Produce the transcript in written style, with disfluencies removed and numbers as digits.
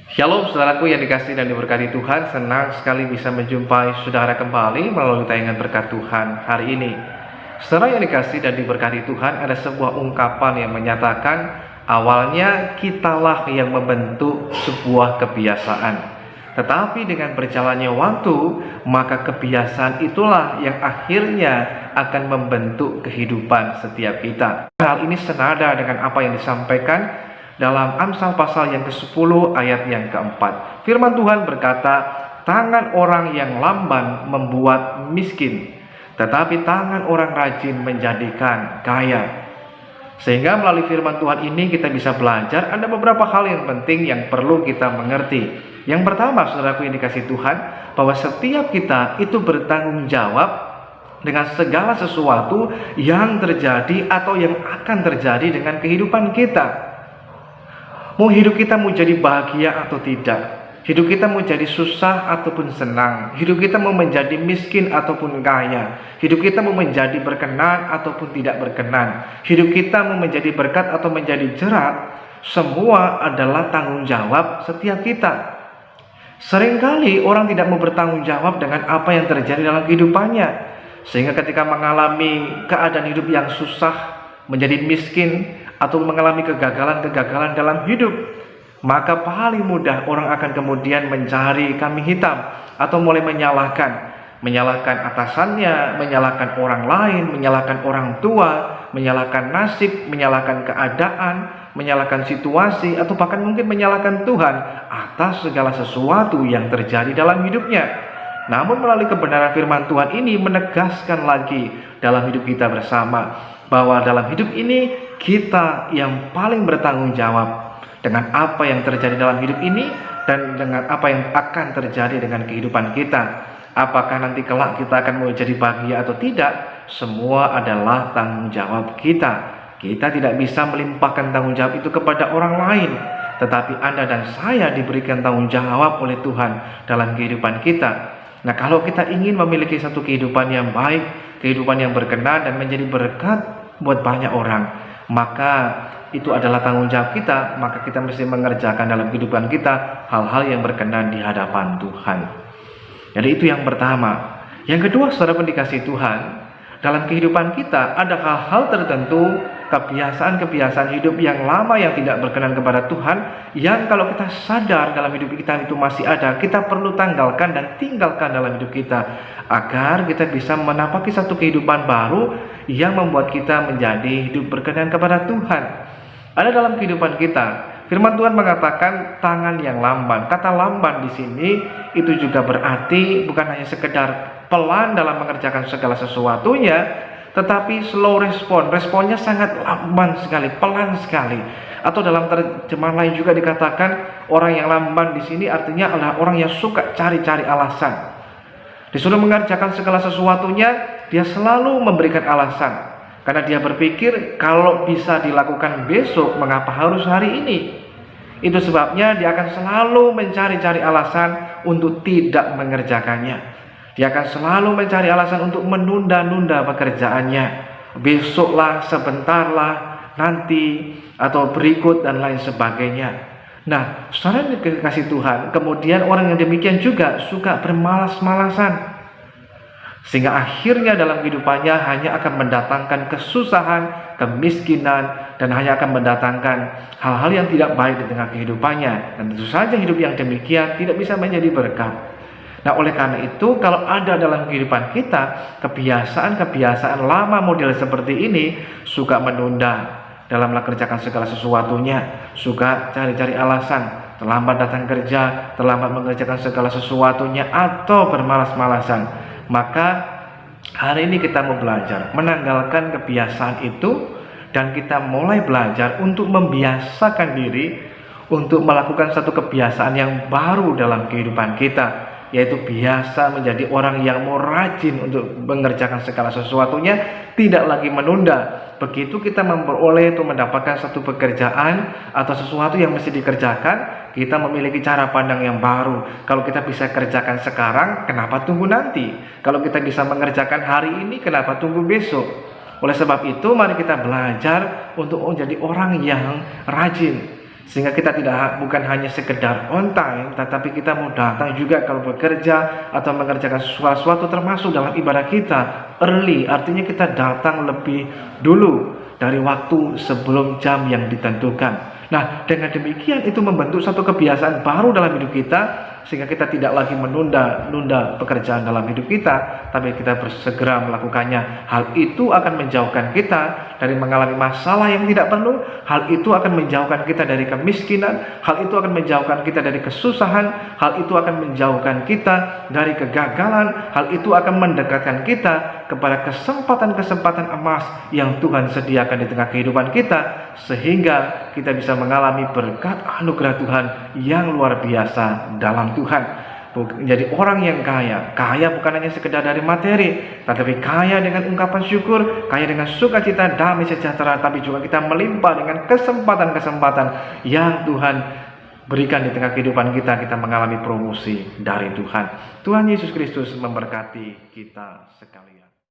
Shalom saudaraku yang dikasihi dan diberkati Tuhan. Senang sekali bisa menjumpai saudara kembali melalui tayangan berkat Tuhan hari ini. Saudara yang dikasihi dan diberkati Tuhan, ada sebuah ungkapan yang menyatakan awalnya kitalah yang membentuk sebuah kebiasaan, tetapi dengan berjalannya waktu maka kebiasaan itulah yang akhirnya akan membentuk kehidupan setiap kita. Hal ini senada dengan apa yang disampaikan dalam Amsal pasal yang ke-10 ayat yang ke-4. Firman Tuhan berkata, tangan orang yang lamban membuat miskin, tetapi tangan orang rajin menjadikan kaya. Sehingga melalui firman Tuhan ini kita bisa belajar ada beberapa hal yang penting yang perlu kita mengerti. Yang pertama, saudaraku yang dikasihi Tuhan, bahwa setiap kita itu bertanggung jawab dengan segala sesuatu yang terjadi atau yang akan terjadi dengan kehidupan kita. Mau hidup kita mau jadi bahagia atau tidak, hidup kita mau jadi susah ataupun senang, hidup kita mau menjadi miskin ataupun kaya, hidup kita mau menjadi berkenan ataupun tidak berkenan, hidup kita mau menjadi berkat atau menjadi jerat, semua adalah tanggung jawab setiap kita. Seringkali orang tidak mau bertanggung jawab dengan apa yang terjadi dalam kehidupannya, sehingga ketika mengalami keadaan hidup yang susah, menjadi miskin, atau mengalami kegagalan-kegagalan dalam hidup, maka paling mudah orang akan kemudian mencari kambing hitam atau mulai menyalahkan atasannya, menyalahkan orang lain, menyalahkan orang tua, menyalahkan nasib, menyalahkan keadaan, menyalahkan situasi, atau bahkan mungkin menyalahkan Tuhan atas segala sesuatu yang terjadi dalam hidupnya. Namun melalui kebenaran firman Tuhan ini menegaskan lagi dalam hidup kita bersama, bahwa dalam hidup ini kita yang paling bertanggung jawab dengan apa yang terjadi dalam hidup ini dan dengan apa yang akan terjadi dengan kehidupan kita. Apakah nanti kelak kita akan menjadi bahagia atau tidak, semua adalah tanggung jawab kita. Kita tidak bisa melimpahkan tanggung jawab itu kepada orang lain, tetapi Anda dan saya diberikan tanggung jawab oleh Tuhan dalam kehidupan kita. Nah, kalau kita ingin memiliki satu kehidupan yang baik, kehidupan yang berkenan dan menjadi berkat buat banyak orang, maka itu adalah tanggung jawab kita. Maka kita mesti mengerjakan dalam kehidupan kita hal-hal yang berkenan di hadapan Tuhan. Jadi itu yang pertama. Yang kedua, saudara dikasihi Tuhan, dalam kehidupan kita ada hal-hal tertentu, kebiasaan-kebiasaan hidup yang lama yang tidak berkenan kepada Tuhan, yang kalau kita sadar dalam hidup kita itu masih ada, kita perlu tanggalkan dan tinggalkan dalam hidup kita, agar kita bisa menapaki satu kehidupan baru yang membuat kita menjadi hidup berkenan kepada Tuhan. Ada dalam kehidupan kita, firman Tuhan mengatakan tangan yang lamban. Kata lamban di sini itu juga berarti bukan hanya sekedar pelan dalam mengerjakan segala sesuatunya, tetapi slow respon. Responnya sangat lamban sekali, pelan sekali. Atau dalam terjemahan lain juga dikatakan orang yang lamban di sini artinya adalah orang yang suka cari-cari alasan. Disuruh mengerjakan segala sesuatunya, dia selalu memberikan alasan. Karena dia berpikir kalau bisa dilakukan besok, mengapa harus hari ini? Itu sebabnya dia akan selalu mencari-cari alasan untuk tidak mengerjakannya. Dia akan selalu mencari alasan untuk menunda-nunda pekerjaannya. Besoklah, sebentarlah, nanti, atau berikut, dan lain sebagainya. Nah, saudara dikasihi Tuhan, kemudian orang yang demikian juga suka bermalas-malasan, sehingga akhirnya dalam kehidupannya hanya akan mendatangkan kesusahan, kemiskinan, dan hanya akan mendatangkan hal-hal yang tidak baik di tengah kehidupannya. Dan tentu saja hidup yang demikian tidak bisa menjadi berkat. Nah, oleh karena itu, kalau ada dalam kehidupan kita kebiasaan-kebiasaan lama model seperti ini, suka menunda dalam mengerjakan segala sesuatunya, suka cari-cari alasan, terlambat datang kerja, terlambat mengerjakan segala sesuatunya, atau bermalas-malasan, maka hari ini kita mau belajar menanggalkan kebiasaan itu, dan kita mulai belajar untuk membiasakan diri untuk melakukan satu kebiasaan yang baru dalam kehidupan kita, yaitu biasa menjadi orang yang mau rajin untuk mengerjakan segala sesuatunya, tidak lagi menunda. Begitu kita memperoleh itu mendapatkan satu pekerjaan atau sesuatu yang mesti dikerjakan, kita memiliki cara pandang yang baru. Kalau kita bisa kerjakan sekarang, kenapa tunggu nanti? Kalau kita bisa mengerjakan hari ini, kenapa tunggu besok? Oleh sebab itu, mari kita belajar untuk menjadi orang yang rajin, Sehingga kita bukan hanya sekedar on time, tetapi kita mau datang juga kalau bekerja atau mengerjakan sesuatu, termasuk dalam ibadah kita early, artinya kita datang lebih dulu dari waktu sebelum jam yang ditentukan. Nah, dengan demikian itu membentuk satu kebiasaan baru dalam hidup kita, sehingga kita tidak lagi menunda pekerjaan dalam hidup kita, tapi kita bersegera melakukannya. Hal itu akan menjauhkan kita dari mengalami masalah yang tidak perlu. Hal itu akan menjauhkan kita dari kemiskinan. Hal itu akan menjauhkan kita dari kesusahan. Hal itu akan menjauhkan kita dari kegagalan. Hal itu akan mendekatkan kita kepada kesempatan-kesempatan emas yang Tuhan sediakan di tengah kehidupan kita, sehingga kita bisa mengalami berkat anugerah Tuhan yang luar biasa dalam Tuhan. Menjadi orang yang kaya bukan hanya sekedar dari materi, tetapi kaya dengan ungkapan syukur, kaya dengan sukacita, damai sejahtera, tapi juga kita melimpah dengan kesempatan-kesempatan yang Tuhan berikan di tengah kehidupan kita. Kita mengalami promosi dari Tuhan. Tuhan Yesus Kristus memberkati kita sekalian.